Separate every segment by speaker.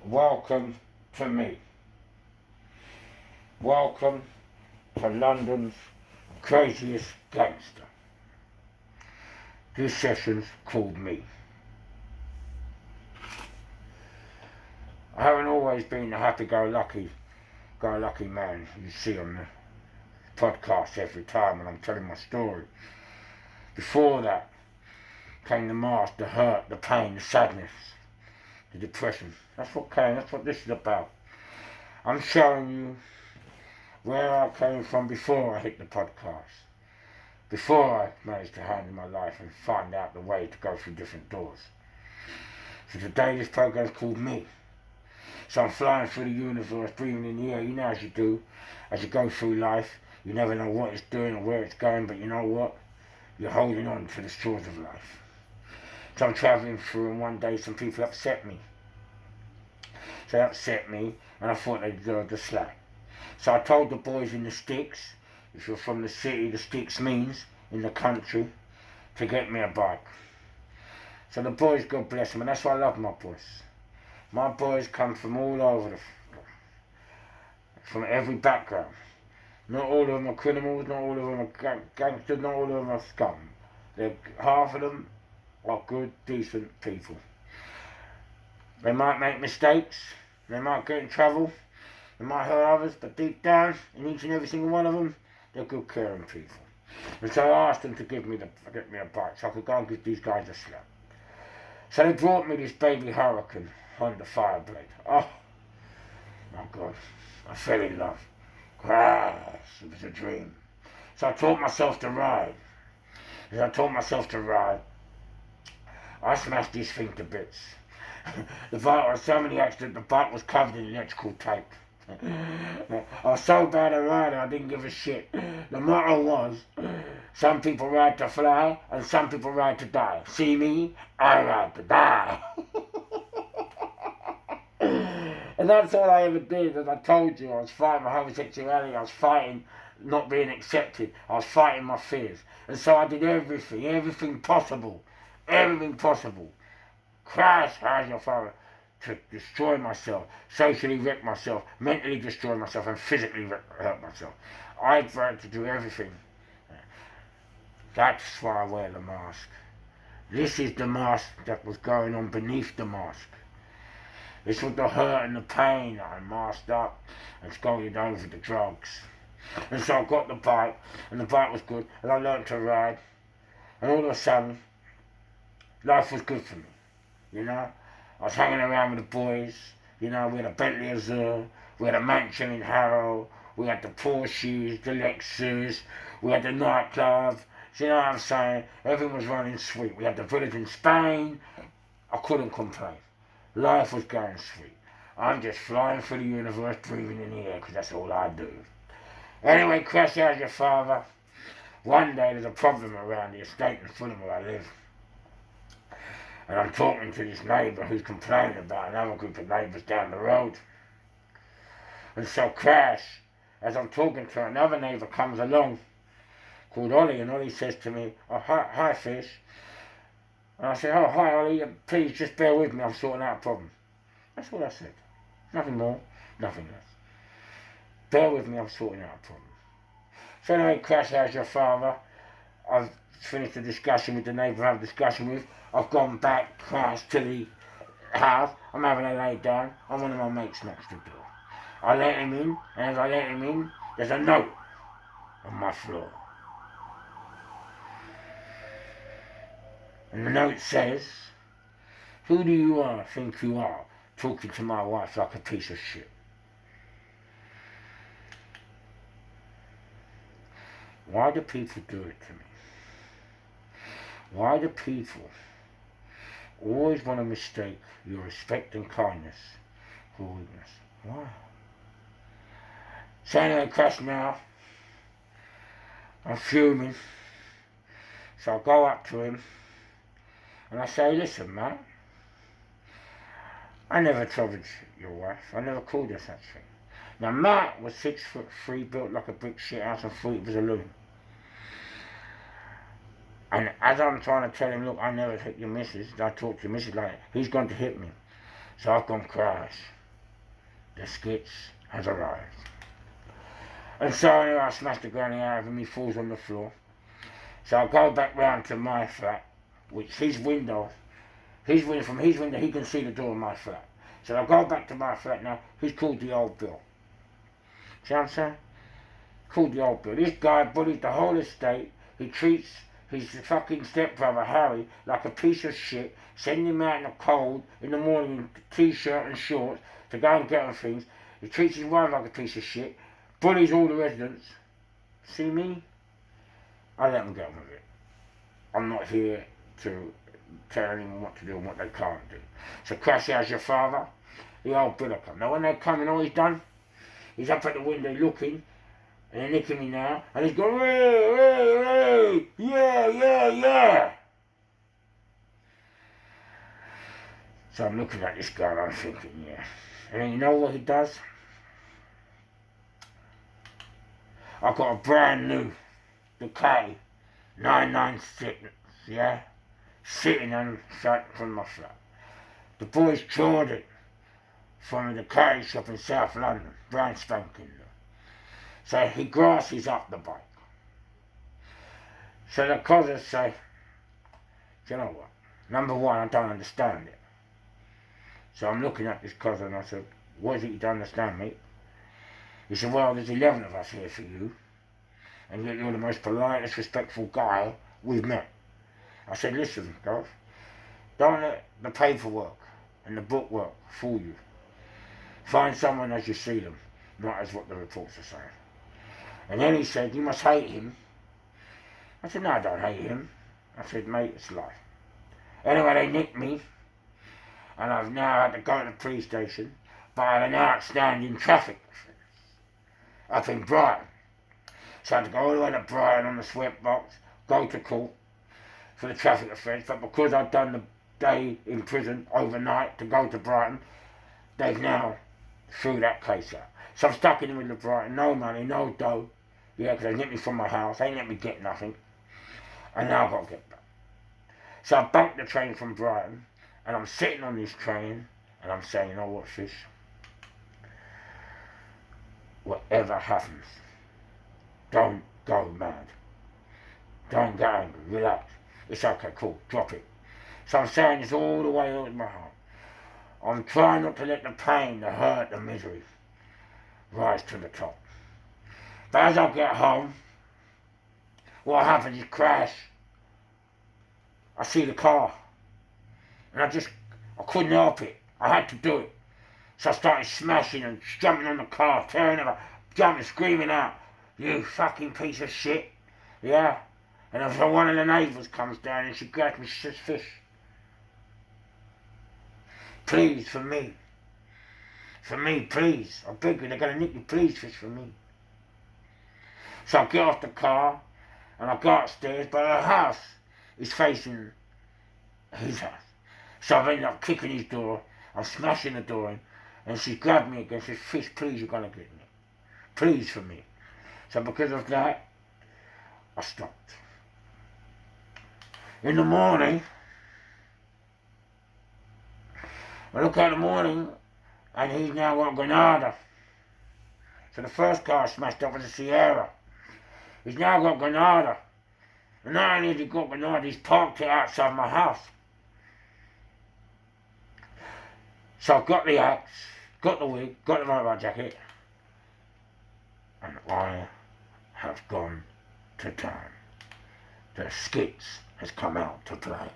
Speaker 1: Welcome to me. Welcome to London's craziest gangster. This session's called me. I haven't always been the happy-go-lucky man you see on the podcast every time when I'm telling my story. Before that came the mask, the hurt, the pain, the sadness, the depression. That's what this is about. I'm showing you where I came from before I hit the podcast. Before I managed to handle my life and find out the way to go through different doors. So today this program's called Me. So I'm flying through the universe, breathing in the air, you know as you do. As you go through life, you never know what it's doing or where it's going, but you know what? You're holding on to the shores of life. So I'm travelling through, and one day some people upset me. So they upset me, and I thought they deserved the slack. So I told the boys in the sticks, if you're from the city, the sticks means in the country, to get me a bike. So the boys, God bless them, and that's why I love my boys. My boys come from all over, from every background. Not all of them are criminals, not all of them are gangsters, not all of them are scum. Half of them are good, decent people. They might make mistakes, they might get in trouble, they might hurt others, but deep down, in each and every single one of them, they're good, caring people. And so I asked them to get me a bike so I could go and give these guys a slap. So they brought me this baby Hurricane Honda Fireblade. Oh my God, I fell in love. It was a dream. So I taught myself to ride. As I taught myself to ride, I smashed this thing to bits. The bike was so many accidents, the bike was covered in electrical tape. I was so bad a rider, I didn't give a shit. The motto was, some people ride to fly, and some people ride to die. See me? I ride to die. And that's all I ever did. As I told you, I was fighting my homosexuality, I was fighting not being accepted, I was fighting my fears. And so I did everything possible, crash, how's your father, to destroy myself, socially wreck myself, mentally destroy myself, and physically hurt myself. I tried to do everything. That's why I wear the mask. This is the mask that was going on beneath the mask. This was the hurt and the pain that I masked up and scolded over the drugs. And so I got the bike, and the bike was good, and I learned to ride. And all of a sudden, life was good for me, you know. I was hanging around with the boys, you know, we had a Bentley Azure, we had a mansion in Harrow, we had the Porsches, the Lexus, we had the nightclub, you know what I'm saying? Everything was running sweet. We had the village in Spain. I couldn't complain. Life was going sweet. I'm just flying through the universe, breathing in the air, because that's all I do. Anyway, crash out your father. One day there's a problem around the estate in Fulham where I live. And I'm talking to this neighbour who's complaining about another group of neighbours down the road. And so crash, as I'm talking to her, another neighbour comes along called Ollie, and Ollie says to me, oh, hi Fish. And I said, oh, hi Ollie, please just bear with me, I'm sorting out a problem. That's all I said. Nothing more, nothing less. Bear with me, I'm sorting out a problem. So anyway, crash, how's your father? I've finished the discussion with the neighbour I have a discussion with. I've gone back, crash, to the house. I'm having a lay down, and one of my mates knocks the door. I let him in, and as I let him in, there's a note on my floor. And the note says, who do you think you are, talking to my wife like a piece of shit? Why do people do it to me? Why do people always want to mistake your respect and kindness for weakness? Why? So anyway, crash now. I'm fuming. So I go up to him and I say, listen, man, I never troubled your wife. I never called her such thing. Now, Matt was 6'3", built like a brick shit house, and thought it was a loon. And as I'm trying to tell him, look, I never hit your missus, I talk to your missus like that, he's going to hit me. So I've gone crash. The skits has arrived. And so anyway, I smashed the granny out of him, he falls on the floor. So I go back round to my flat, which from his window he can see the door of my flat. So I go back to my flat now, he's called the old Bill. See what I'm saying? Called the old Bill. This guy bullies the whole estate. He treats his fucking stepbrother Harry like a piece of shit, sending him out in the cold in the morning in t-shirt and shorts to go and get him things. He treats his wife like a piece of shit, bullies all the residents. See me? I let them get on with it. I'm not here to tell anyone what to do and what they can't do. So crash out your father, the old Bill will come. Now when they come, you know what he's done? He's up at the window looking, and they're nicking me now, and he's going, hey, hey, hey, yeah, yeah, yeah. So I'm looking at this guy and I'm thinking, yeah. And then you know what he does? I've got a brand new Decay 996, yeah, sitting on the front of my flat. The boys toured it from a Decay shop in South London, brand spanking. So he grasses up the bike. So the cousins say, do you know what? Number one, I don't understand it. So I'm looking at this cousin and I said, what is it you don't understand, mate? He said, well, there's 11 of us here for you, and yet you're the most politest, respectful guy we've met. I said, listen, guys, don't let the paperwork and the bookwork fool you. Find someone as you see them, not as what the reports are saying. And then he said, you must hate him. I said, no, I don't hate him. I said, mate, it's life. Anyway, they nicked me, and I've now had to go to the police station, but I have an outstanding traffic offence up in Brighton. So I had to go all the way to Brighton on the sweatbox, go to court for the traffic offence, but because I'd done the day in prison overnight to go to Brighton, they've now threw that case out. So I'm stuck in the middle of Brighton, no money, no dough, yeah, because they nicked me from my house, they ain't let me get nothing, and now I've got to get back. So I bunked the train from Brighton, and I'm sitting on this train, and I'm saying, you know what, fish? Whatever happens, don't go mad. Don't get angry, relax. It's okay, cool, drop it. So I'm saying this all the way out of my heart. I'm trying not to let the pain, the hurt, the misery rise to the top. But as I get home, what happens is crash. I see the car. And I couldn't help it. I had to do it. So I started smashing and jumping on the car, tearing it up, jumping, screaming out, you fucking piece of shit. Yeah. And if one of the neighbours comes down and she grabs me, she says, fish. Please, for me. For me, please. I beg you, they're going to nick you, please, fish, for me. So I get off the car and I go upstairs, but her house is facing his house. So I've ended up kicking his door, I'm smashing the door in, and she grabbed me again, she says, fish, please, you're going to get me. Please, for me. So because of that, I stopped. In the morning, I look at the morning, and he's now got a Granada. So the first car I smashed up was a Sierra. He's now got Granada. And not only has he got Granada, he's parked it outside my house. So I've got the axe, got the wig, got the motorbike jacket, and I have gone to town. The skits has come out to play.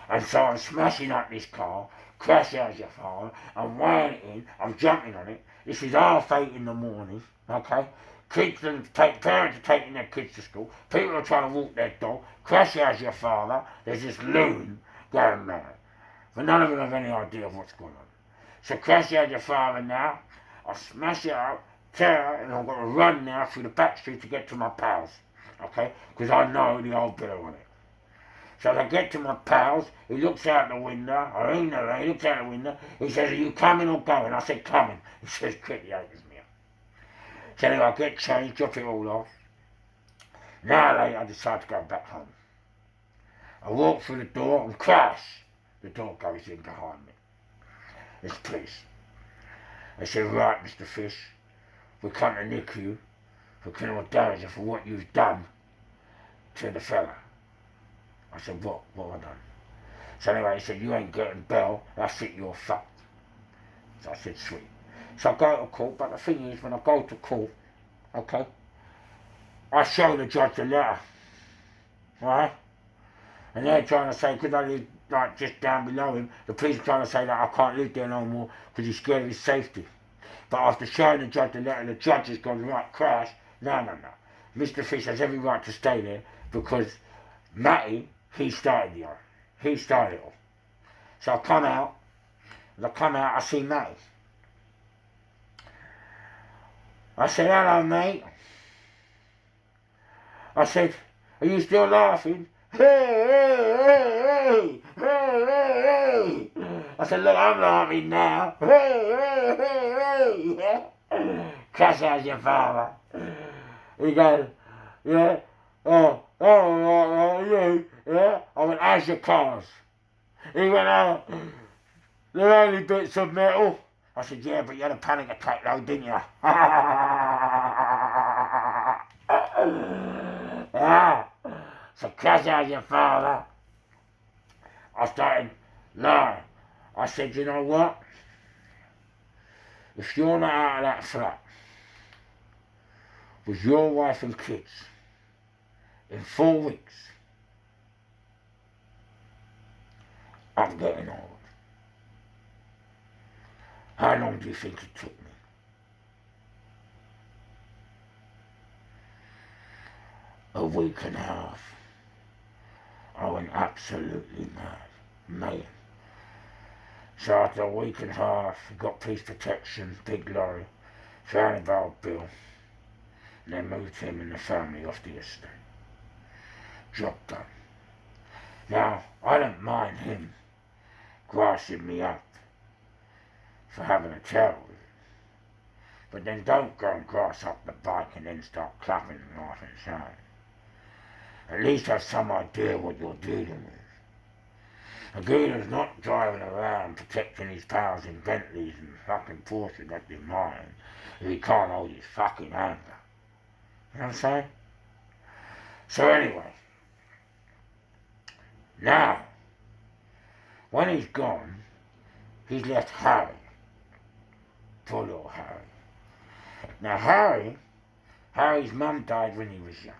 Speaker 1: And so I'm smashing up this car, crash out your father, I'm weighing it in, I'm jumping on it. This is 8:30 in the morning, okay? Parents are taking their kids to school, people are trying to walk their dog, crash out your father, there's this loon going mad. But none of them have any idea of what's going on. So crash out your father now, I smash it up, tear it, and I've got to run now through the back street to get to my pals, okay? Because I know the old bill on it. So as I get to my pals, he looks out the window, he looks out the window, he says, are you coming or going? I said, coming. He says, quick, he opens me up. So anyway, I get changed, drop it all off. An hour later, I decide to go back home. I walk through the door and crash. The door goes in behind me. this police. They said, right, Mr. Fish, we come to nick you for criminal damage and for what you've done to the fella. I said, what have I done? So anyway, he said, you ain't getting bail, that's it, you're fucked. So I said, sweet. So I go to court, but the thing is, when I go to court, okay, I show the judge the letter, right? And they're trying to say, because I live like just down below him, the police are trying to say that I can't live there no more because he's scared of his safety. But after showing the judge the letter, the judge has gone, right, Crash, no. Mr. Fish has every right to stay there because Matty, he started the He started it all. So I come out, I see Matty. I said, hello, mate. I said, are you still laughing? Hey. I said, look, I'm laughing now. Hey. Crash, how's your father? He goes, yeah. Oh, you, yeah. I went, how's your cars? He went, oh, they're only bits of metal. I said, yeah, but you had a panic attack though, didn't you? Yeah. So Crash, how's your father? I started lying. I said, you know what? If you're not out of that flat with your wife and kids in 4 weeks, I'm getting old. How long do you think it took me? A week and a half. I went absolutely mad. So after a week and a half, got police protection, big lorry, found a bail bill, and then moved him and the family off the estate. Job done. Now, I don't mind him grassing me up for having a child with him. But then don't go and grass up the bike and then start clapping and laughing and shouting. At least have some idea what you're dealing with. A Gooner's not driving around protecting his pals in Bentleys and fucking Porsches like they're mine if he can't hold his fucking anger. You know what I'm saying? So anyway, now, when he's gone, he's left Harry. Poor little Harry. Now Harry's mum died when he was young.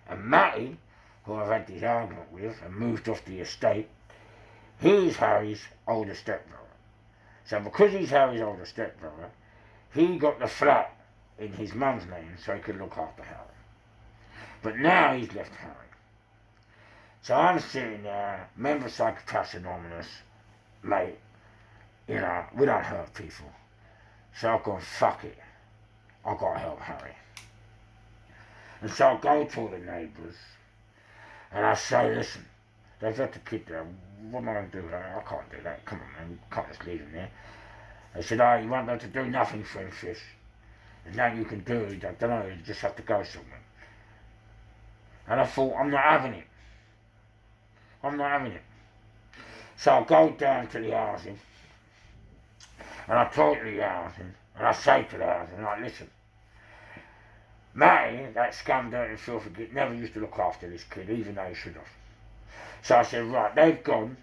Speaker 1: And Matty, who I've had this argument with and moved off the estate, he's Harry's older stepbrother. So because he's Harry's older stepbrother, he got the flat in his mum's name so he could look after Harry. But now he's left Harry. So I'm sitting there, member of Psychopaths Anonymous, mate, you know, we don't hurt people. So I've gone, fuck it, I've got to help Harry. And so I go to all the neighbours and I say, listen, they've got the kid there, what am I going to do? I can't do that, come on man, you can't just leave him there. They said, oh, you won't be able to do nothing for him, Fish. There's nothing you can do, I don't know, you just have to go somewhere. And I thought, I'm not having it. So I go down to the housing and I talk to the housing and I say to the housing, like, listen, Matty, that scum dirty filthy git, never used to look after this kid, even though he should have. So I said, right, they've gone.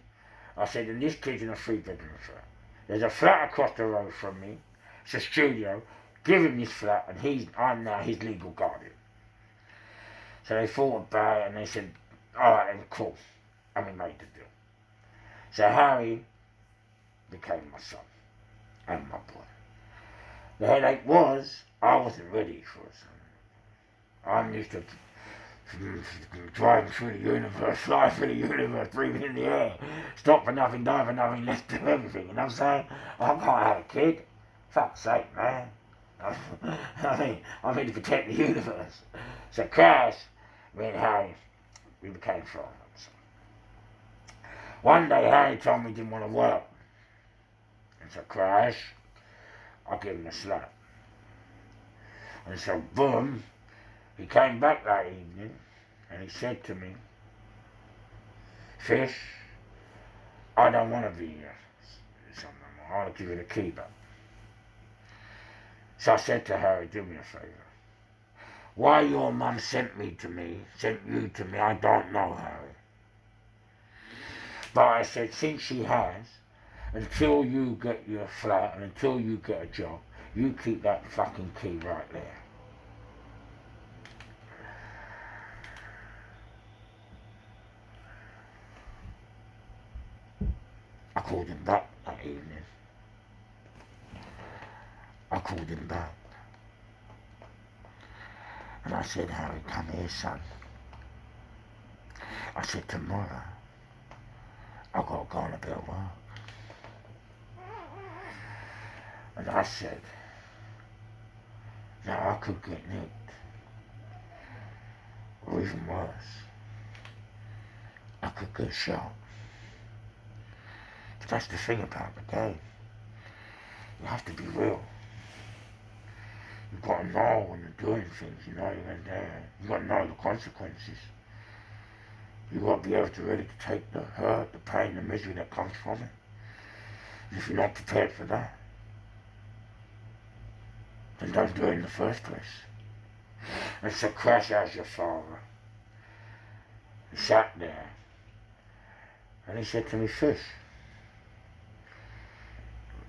Speaker 1: I said, and this kid's in a 3-bedroom flat. There's a flat across the road from me. It's a studio. Give him this flat, and I'm now his legal guardian. So they thought about it, and they said, all right, then, cool. And we made the deal. So Harry became my son and my boy. The headache was, I wasn't ready for a son. I'm used to driving through the universe, fly through the universe, breathing in the air, stop for nothing, die for nothing, let's do everything. You know what I'm saying? I can't have a kid. Fuck's sake, man. I mean to protect the universe. So Crash, me and Harry, we became friends. One day Harry told me he didn't want to work. And so Crash, I gave him a slap. And so boom, he came back that evening and he said to me, Fish, I don't want to be your son no more. I want to give you the key back. So I said to Harry, do me a favour. Why your mum sent you to me, I don't know, Harry. But I said, since she has, until you get your flat and until you get a job, you keep that fucking key right there. I called him back that evening. I called him back. And I said, Harry, come here, son. I said, tomorrow, I've got to go on a bit of work. And I said, now I could get nicked. Or even worse, I could get shot. But that's the thing about the game. You have to be real. You've got to know when you're doing things, you've got to know the consequences. You've got to be able to ready to take the hurt, the pain, the misery that comes from it. And if you're not prepared for that, then don't do it in the first place. And so Crash as your father. He sat there and he said to me, Fish,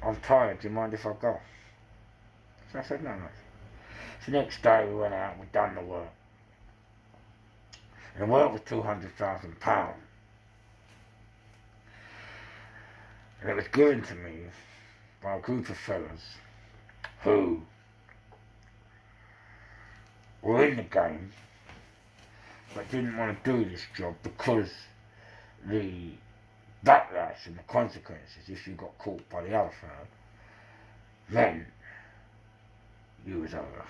Speaker 1: I'm tired, do you mind if I go? So I said, no. So the next day we went out, we'd done the work. And the work was £200,000. And it was given to me by a group of fellas who were in the game but didn't want to do this job because the backlash and the consequences if you got caught by the other fellow meant you was over,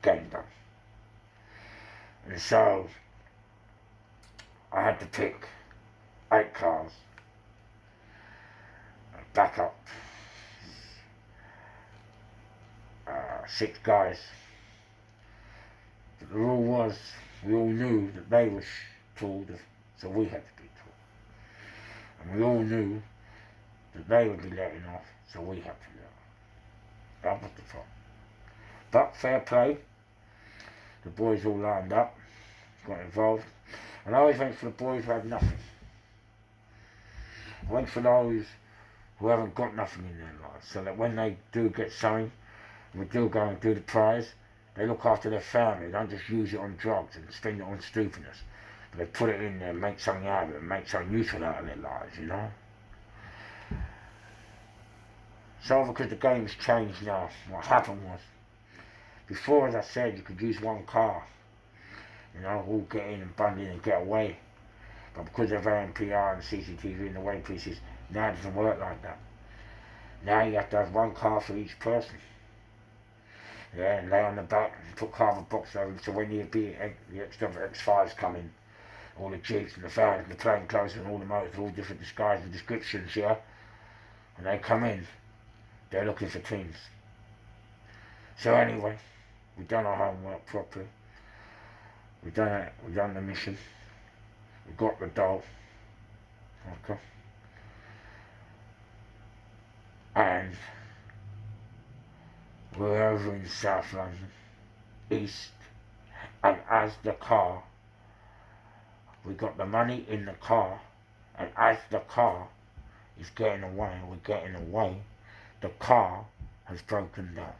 Speaker 1: game done. And so I had to pick 8 cars, back up 6 guys. But the rule was, we all knew that they were tooled, so we had to be tooled. And we all knew that they would be letting off, so we had to let off. That was the problem. But fair play, the boys all lined up, got involved, and I always went for the boys who had nothing. I went for those who haven't got nothing in their lives, so that when they do get something, and we do go and do the prize, they look after their family. They don't just use it on drugs and spend it on stupidness, but they put it in there and make something out of it, and make something useful out of their lives, you know. So because the game's changed now, what happened was, before, as I said, you could use 1 car, you know, all get in and bund in and get away. But because of ANPR and CCTV and the way pieces, now it doesn't work like that. Now you have to have 1 car for each person. Yeah, and lay on the back and put cardboard box over them, so when the extra X5s come in, all the jeeps and the vans and the plain clothes and all the motors, all different disguises and descriptions, yeah? When they come in, they're looking for teams. So anyway, we've done our homework properly. We've done the mission. We've got the doll. Okay. And we're over in South London, East, and as the car, we got the money in the car, and as the car is getting away, the car has broken down.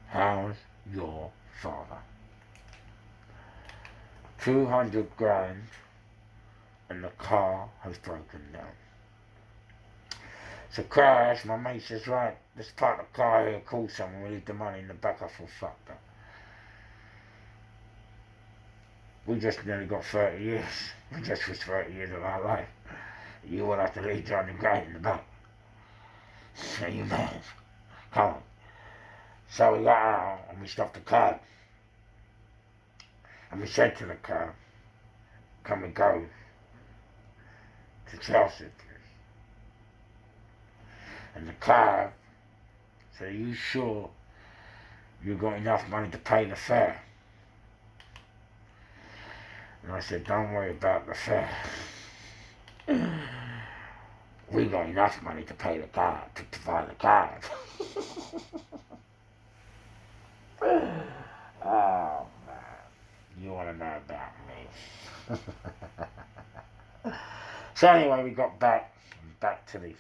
Speaker 1: How's your father? 200 grand and the car has broken down. So Crash, my mate says, right, let's park the car here, call someone, we leave the money in the back. I feel fucked up. We just nearly got 30 years. We just was 30 years of our life. You will have to leave Johnny Gray in the back. So you mad? Come on. So we got out and we stopped the cab. And we said to the cab, can we go to Chelsea, please? And the cab said, are you sure you got enough money to pay the fare? And I said, don't worry about the fare. We got enough money to pay the card, to buy the card. Oh, man. You want to know about me. So anyway, we got back to the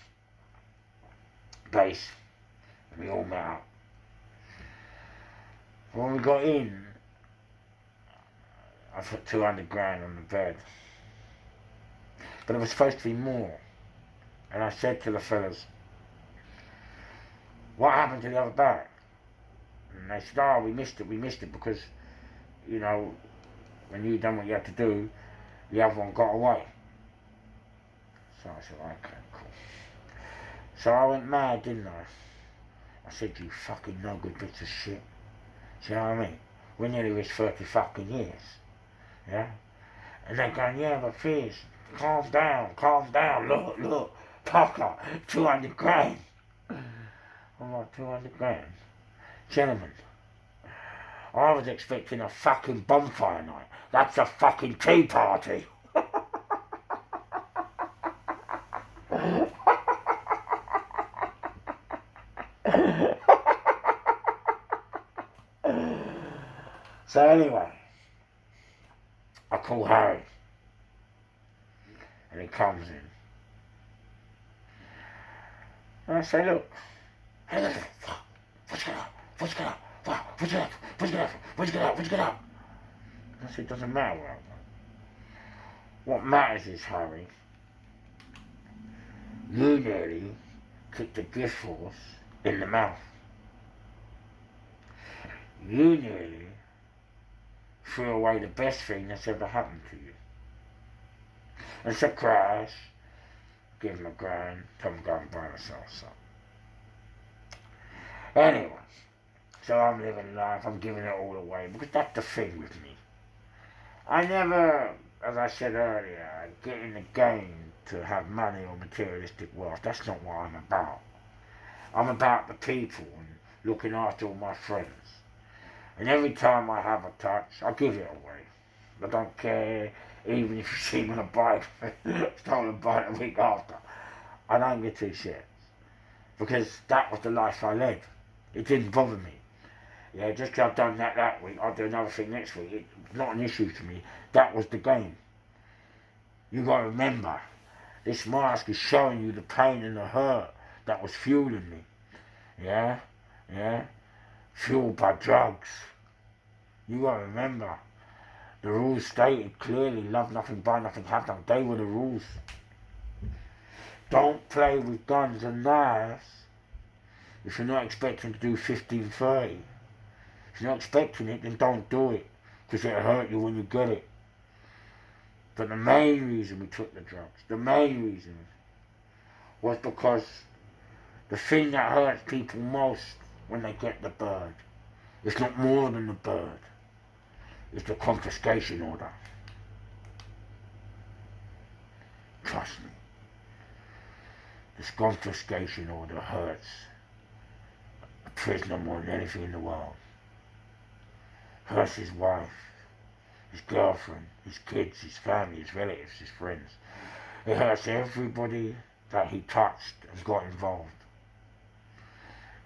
Speaker 1: base, and we all met up. When we got in, I put 200 grand on the bed. But it was supposed to be more. And I said to the fellas, what happened to the other bag? And they said, oh, we missed it because, you know, when you done what you had to do, the other one got away. So I said, okay, cool. So I went mad, didn't I? I said, you fucking no good bits of shit. Do you know what I mean? We nearly reached 30 fucking years. Yeah? And they're going, yeah, but Fizz, calm down, look, Parker, 200 grand. I'm like, 200 grand? Gentlemen, I was expecting a fucking bonfire night. That's a fucking tea party. So anyway, I call Harry, and he comes in. And I say, look, hey, what's going on? What's going on? I said, it doesn't matter what I've done. What matters is, Harry, you nearly kicked the gift horse in the mouth. You nearly threw away the best thing that's ever happened to you. And so crash, give him a grand, tell him to go and buy myself some. Anyway, so I'm living life, I'm giving it all away, because that's the thing with me. I never, as I said earlier, get in the game to have money or materialistic wealth. That's not what I'm about. I'm about the people and looking after all my friends. And every time I have a touch, I give it away. I don't care, even if you see me on a bike, stolen bike a week after. I don't get two shits. Because that was the life I led. It didn't bother me. Yeah, just because I've done that week, I'll do another thing next week. It's not an issue to me. That was the game. You got to remember, this mask is showing you the pain and the hurt that was fueling me. Yeah? Fueled by drugs. You got to remember, the rules stated clearly, love nothing, buy nothing, have nothing. They were the rules. Don't play with guns and knives if you're not expecting to do 1530. If you're not expecting it, then don't do it, because it'll hurt you when you get it. But the main reason we took the drugs, the main reason, was because the thing that hurts people most when they get the bird, it's not more than the bird, it's the confiscation order. Trust me. This confiscation order hurts a prisoner more than anything in the world. Hurts his wife, his girlfriend, his kids, his family, his relatives, his friends. It hurts everybody that he touched and got involved.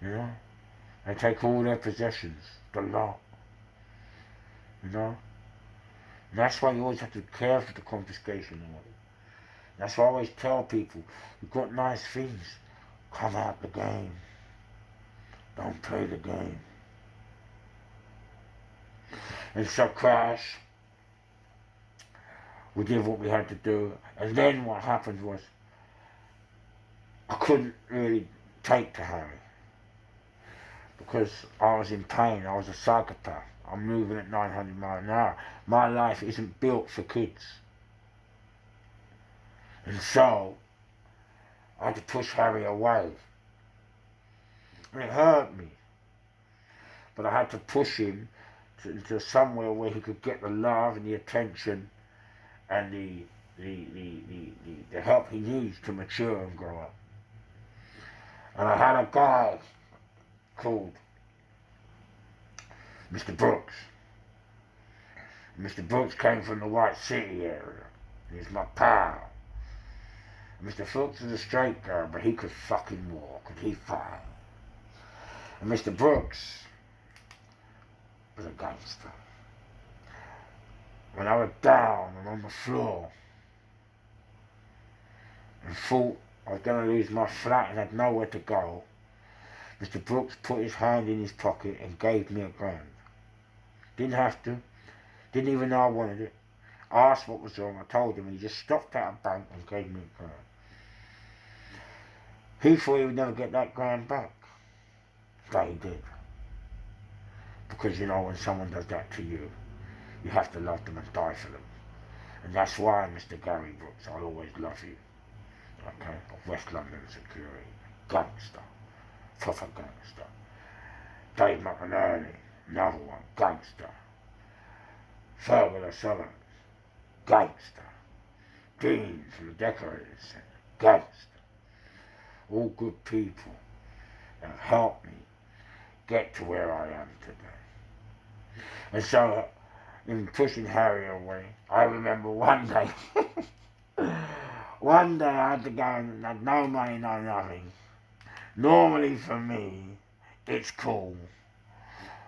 Speaker 1: You know? They take all their possessions, the lot. You know? And that's why you always have to be careful with the confiscation order. That's why I always tell people, you've got nice things, come out the game. Don't play the game. And so crash, we did what we had to do, and then what happened was, I couldn't really take to Harry, because I was in pain. I was a psychopath. I'm moving at 900 miles an hour. My life isn't built for kids. And so, I had to push Harry away. And it hurt me. But I had to push him to somewhere where he could get the love and the attention and the help he needs to mature and grow up. And I had a guy called Mr. Brooks. Mr. Brooks came from the White City area. He's my pal. Mr. Phillips was a straight guy, but he could fucking walk and he fight. And Mr. Brooks was a gangster. When I was down and on the floor and thought I was going to lose my flat and had nowhere to go, Mr. Brooks put his hand in his pocket and gave me £1,000. Didn't have to. Didn't even know I wanted it. I asked what was wrong. I told him. He just stopped at a bank and gave me £1,000. He thought he would never get that £1,000 back. But he did. Because, you know, when someone does that to you, you have to love them and die for them. And that's why, Mr. Gary Brooks, I'll always love you. Okay? Of West London Security. Gangster. Proper gangster. Dave McInerney, another one. Gangster. Fergal Solace. Gangster. Dean from the Decorators Centre. Gangster. All good people that have helped me get to where I am today. And so, in pushing Harry away, I remember one day, I had to go and had no money, no nothing. Normally for me, it's cool.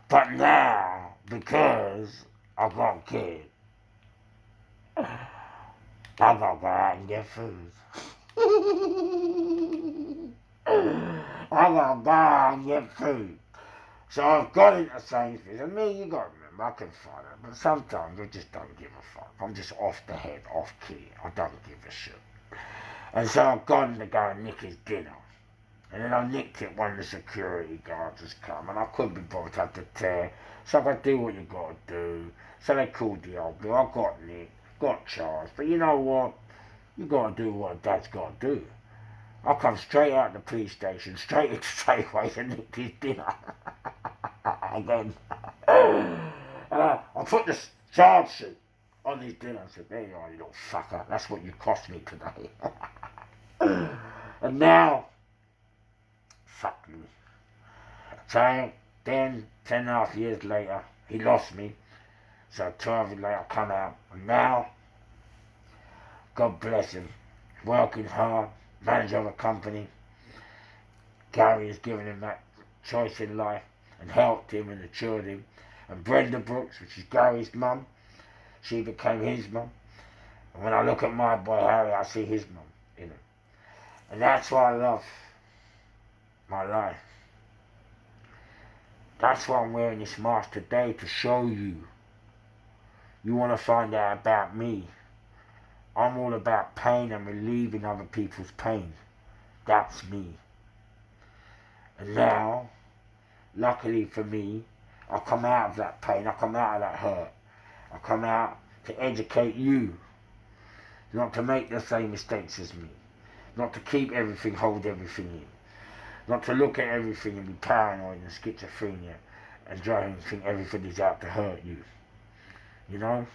Speaker 1: But now, because I've got a kid, I've got to go out and get food. I've got to go out and get food. So I've got into Sainsbury's, and me, you got to remember, I can find it, but sometimes I just don't give a fuck. I'm just off the head, off key. I don't give a shit. And so I've gone to go and nick his dinner. And then I nicked it when the security guards has come, and I couldn't be bothered to have to tear. So I got to do what you got to do. So they called the old bill. I got nicked, got charged. But you know what? You got to do what a dad's got to do. I come straight out of the police station, straight into Safeways and nicked his dinner. Again. I put the charge sheet on his dinner and said, there you are, you little fucker. That's what you cost me today. And now, fuck me. So then, 10.5 years later, he lost me. So 12 years later, I come out. And now, God bless him, working hard, manager of a company. Gary has given him that choice in life and helped him and matured him. And Brenda Brooks, which is Gary's mum, she became his mum. And when I look at my boy Harry, I see his mum in him. And that's why I love my life. That's why I'm wearing this mask today, to show you. You want to find out about me. I'm all about pain and relieving other people's pain. That's me. And now, luckily for me, I come out of that pain, I come out of that hurt. I come out to educate you, not to make the same mistakes as me, not to keep everything, hold everything in, not to look at everything and be paranoid and schizophrenia and try and think everything is out to hurt you. You know?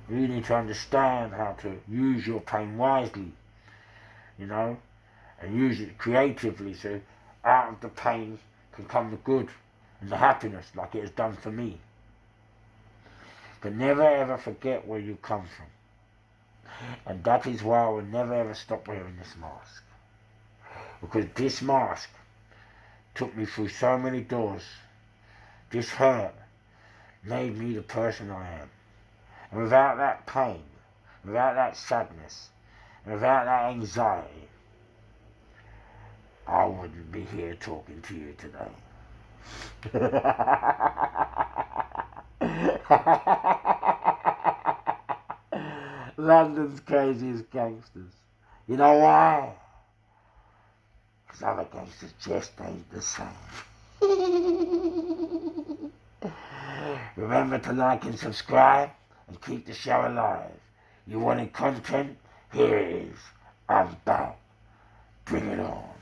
Speaker 1: You need to understand how to use your pain wisely, you know, and use it creatively, so out of the pain can come the good and the happiness, like it has done for me. But never ever forget where you come from. And that is why I will never ever stop wearing this mask. Because this mask took me through so many doors. This hurt made me the person I am. And without that pain, without that sadness, and without that anxiety, I wouldn't be here talking to you today. London's craziest gangsters. You know why? Because other gangsters just ain't the same. Remember to like and subscribe and keep the show alive. You wanted content? Here it is. I'm back. Bring it on.